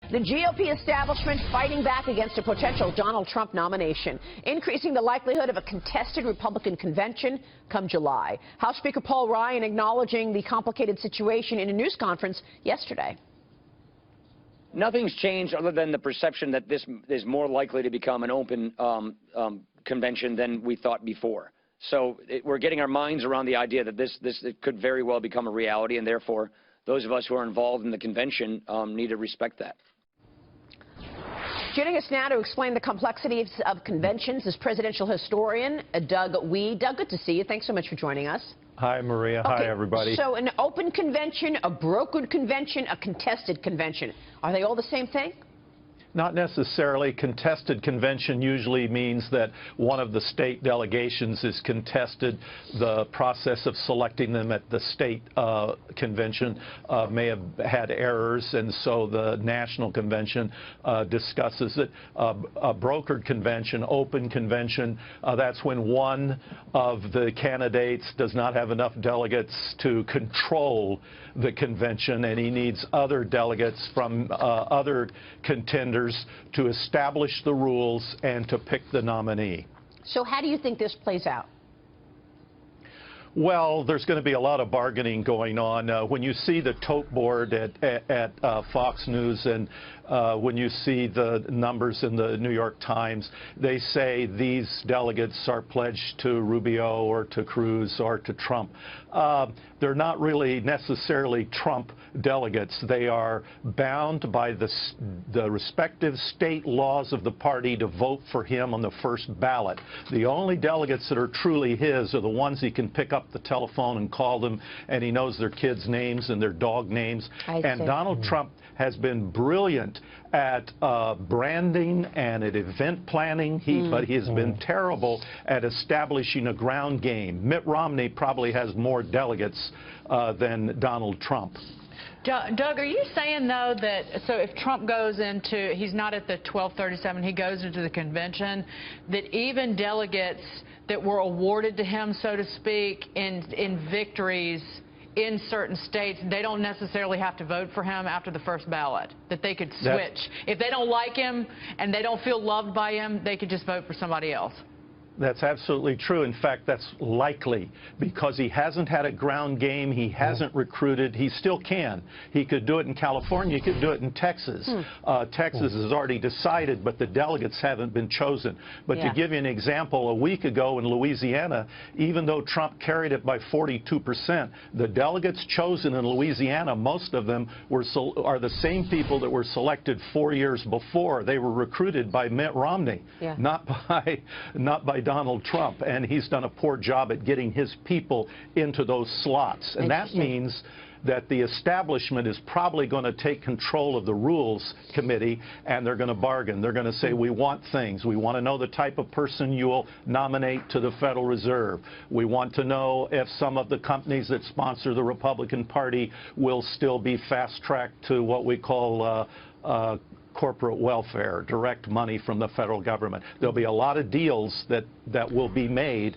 The GOP establishment fighting back against a potential Donald Trump nomination, increasing the likelihood of a contested Republican convention come July. House Speaker Paul Ryan acknowledging the complicated situation in a news conference yesterday. Nothing's changed other than the perception that this is more likely to become an open convention than we thought before. So we're getting our minds around the idea that this could very well become a reality, and therefore those of us who are involved in the convention need to respect that. Joining us now to explain the complexities of conventions is presidential historian Doug Wead. Doug, good to see you. Thanks so much for joining us. Hi, Maria. Okay. Hi, everybody. So an open convention, a brokered convention, a contested convention. Are they all the same thing? Not necessarily. Contested convention usually means that one of the state delegations is contested. The process of selecting them at the state convention may have had errors, and so the national convention discusses it. A brokered convention, open convention, that's when one of the candidates does not have enough delegates to control the convention, and he needs other delegates from other contenders to establish the rules and to pick the nominee. So how do you think this plays out? Well, there's going to be a lot of bargaining going on. When you see the tote board at Fox News and when you see the numbers in the New York Times, they say these delegates are pledged to Rubio or to Cruz or to Trump. They're not really necessarily Trump delegates. They are bound by the respective state laws of the party to vote for him on the first ballot. The only delegates that are truly his are the ones he can pick up the telephone and call them, and he knows their kids' names and their dog names. And Donald Trump has been brilliant at branding and at event planning, but he has been terrible at establishing a ground game. Mitt Romney probably has more delegates than Donald Trump. Doug, are you saying, though, that so if Trump goes into, he's not at the 1237, he goes into the convention, that even delegates that were awarded to him, so to speak, in victories in certain states, they don't necessarily have to vote for him after the first ballot, that they could switch? If they don't like him and they don't feel loved by him, they could just vote for somebody else? That's absolutely true. In fact, that's likely because he hasn't had a ground game. He hasn't recruited. He still can. He could do it in California. He could do it in Texas. Texas has already decided, but the delegates haven't been chosen. But to give you an example, a week ago in Louisiana, even though Trump carried it by 42%, the delegates chosen in Louisiana, most of them are the same people that were selected 4 years before. They were recruited by Mitt Romney, not by Donald Trump, and he's done a poor job at getting his people into those slots. And that means that the establishment is probably going to take control of the Rules Committee, and they're going to bargain. They're going to say, we want things. We want to know the type of person you'll nominate to the Federal Reserve. We want to know if some of the companies that sponsor the Republican Party will still be fast-tracked to what we call corporate welfare, direct money from the federal government. There'll be a lot of deals that will be made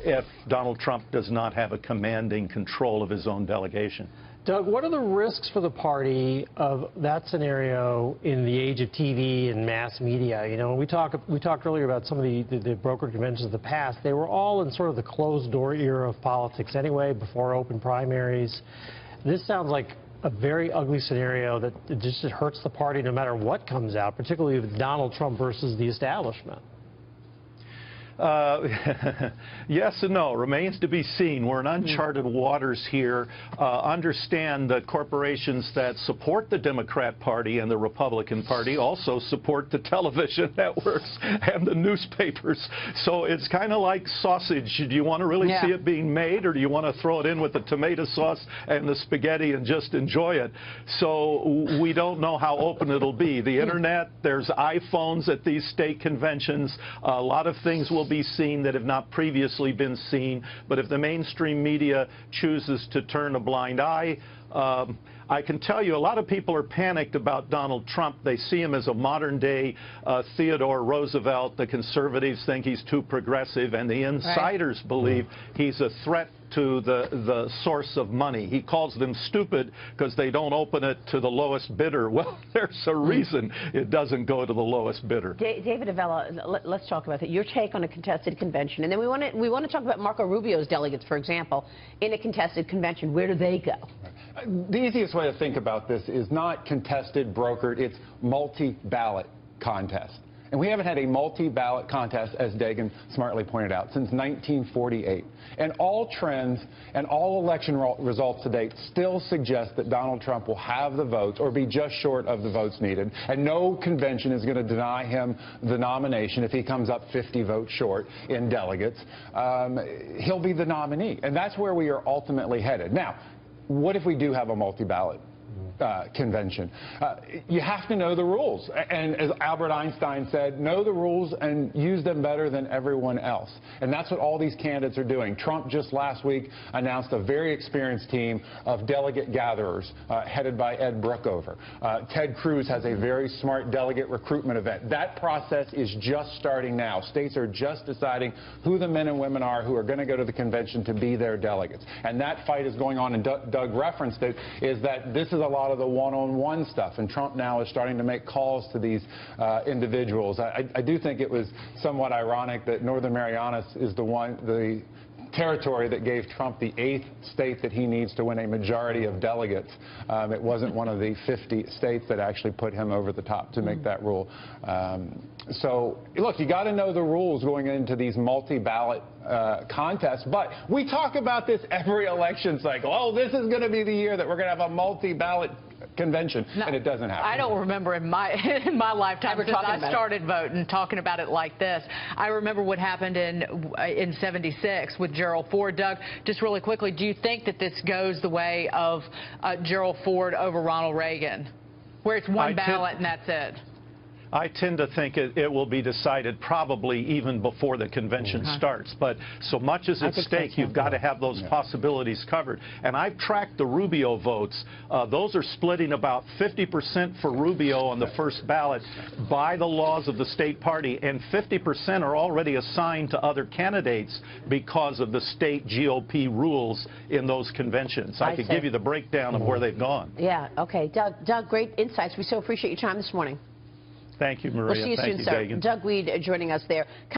if Donald Trump does not have a commanding control of his own delegation. Doug, what are the risks for the party of that scenario in the age of TV and mass media? You know, we talked earlier about some of the brokered conventions of the past. They were all in sort of the closed-door era of politics anyway, before open primaries. This sounds like a very ugly scenario that just hurts the party no matter what comes out, particularly with Donald Trump versus the establishment. Yes and no. Remains to be seen. We're in uncharted waters here. Understand that corporations that support the Democrat Party and the Republican Party also support the television networks and the newspapers. So it's kind of like sausage. Do you want to really see it being made, or do you want to throw it in with the tomato sauce and the spaghetti and just enjoy it? So we don't know how open it'll be. The Internet, there's iPhones at these state conventions. A lot of things will be seen that have not previously been seen. But if the mainstream media chooses to turn a blind eye, I can tell you a lot of people are panicked about Donald Trump. They see him as a modern-day Theodore Roosevelt. The conservatives think he's too progressive, and the insiders believe he's a threat to the source of money. He calls them stupid because they don't open it to the lowest bidder. Well, there's a reason it doesn't go to the lowest bidder. David Avella, let's talk about that. Your take on a contested convention, and then we want to talk about Marco Rubio's delegates, for example, in a contested convention. Where do they go? The easiest way to think about this is not contested, brokered. It's multi-ballot contest. And we haven't had a multi-ballot contest, as Dagan smartly pointed out, since 1948. And all trends and all election results to date still suggest that Donald Trump will have the votes or be just short of the votes needed. And no convention is going to deny him the nomination if he comes up 50 votes short in delegates. He'll be the nominee. And that's where we are ultimately headed. Now, what if we do have a multi-ballot convention? You have to know the rules. And as Albert Einstein said, know the rules and use them better than everyone else. And that's what all these candidates are doing. Trump just last week announced a very experienced team of delegate gatherers headed by Ed Brookover. Ted Cruz has a very smart delegate recruitment event. That process is just starting now. States are just deciding who the men and women are who are going to go to the convention to be their delegates. And that fight is going on, and Doug referenced it, is that this is a lot of the one-on-one stuff, and Trump now is starting to make calls to these individuals. I do think it was somewhat ironic that Northern Marianas is the territory that gave Trump the 8th state that he needs to win a majority of delegates. It wasn't one of the 50 states that actually put him over the top to make that rule. So, look, you got to know the rules going into these multi-ballot contests, but we talk about this every election cycle. Oh, this is going to be the year that we're going to have a multi-ballot convention, and it doesn't happen. I don't remember in my lifetime since I started voting talking about it like this. I remember what happened in '76 with Gerald Ford. Doug, just really quickly, do you think that this goes the way of Gerald Ford over Ronald Reagan, where it's one ballot and that's it? I tend to think it will be decided probably even before the convention starts. But so much is at stake, you've got to have those possibilities covered. And I've tracked the Rubio votes. Those are splitting about 50% for Rubio on the first ballot by the laws of the state party, and 50% are already assigned to other candidates because of the state GOP rules in those conventions. I could give you the breakdown of where they've gone. Yeah, okay. Doug, great insights. We so appreciate your time this morning. Thank you, Maria. We'll see you soon, sir. Dagan. Doug Wead joining us there.